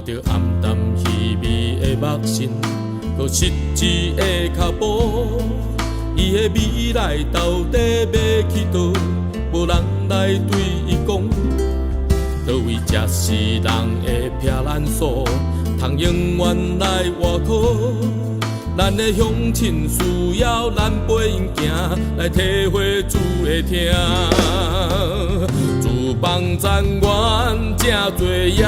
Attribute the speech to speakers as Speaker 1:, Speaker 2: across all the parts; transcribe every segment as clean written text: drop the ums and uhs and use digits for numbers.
Speaker 1: 看着暗淡稀微的目神，搁失志的脚步，伊的未来到底要去倒？无人来对伊讲，倒位才是人的避难所，通永远来外靠。咱的乡亲需要咱陪因行，来体会主的疼。自邦残垣正多严，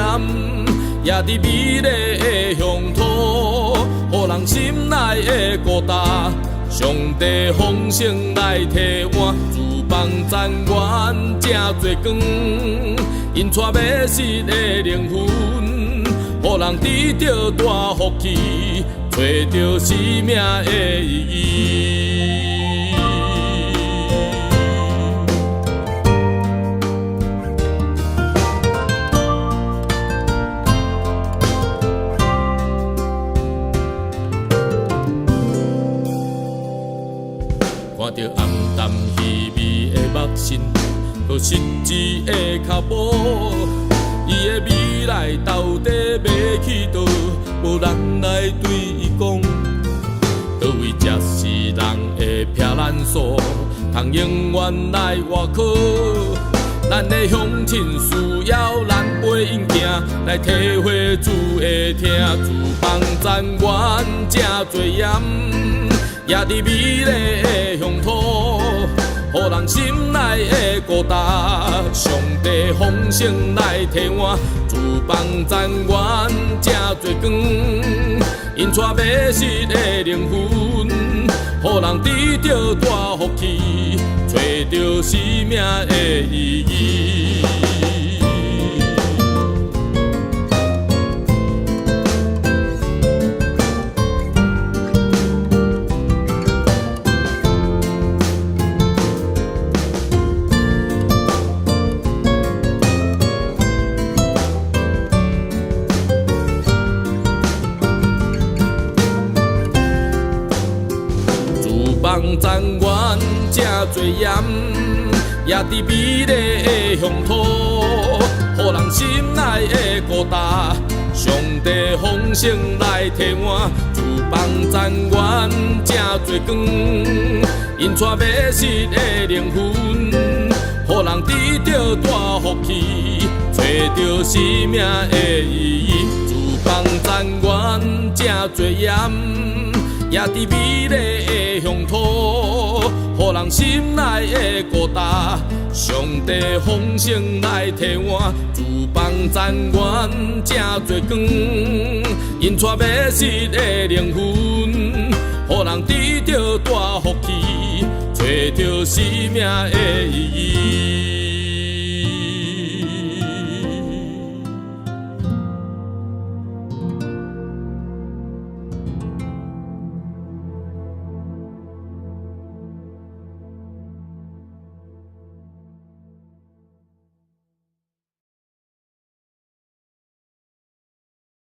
Speaker 1: 也伫美丽的乡土，予人心内的孤单。上帝丰盛来替换，自邦残垣正多光，因带要死的灵魂，予人得到大福气。找到生命的意义。看着暗淡稀微的目神，搁失志的脚步，伊的未来到底要去倒？无人来对伊讲，倒位才是人的避难所，通永远来外靠。咱的乡亲需要咱陪因行，来体会主的疼。自邦残垣正多严，也伫美丽的乡土，予人心内的孤单。上帝丰盛来替换，自邦残垣正多光，因带要死的灵魂，予人得到大福气，找到生命的意义。放残垣正多严，也伫美丽的乡土，予人心内的孤单。上帝丰盛来替换，自邦残垣正多光，因带要死的灵魂，予人得到大福气，找到生命的意义。自邦残垣正多严，也伫美丽的乡土，予人心内的孤单。上帝丰盛来替换，自邦残垣正多光，因带要死的灵魂，予人得到大福气，找到生命的意义。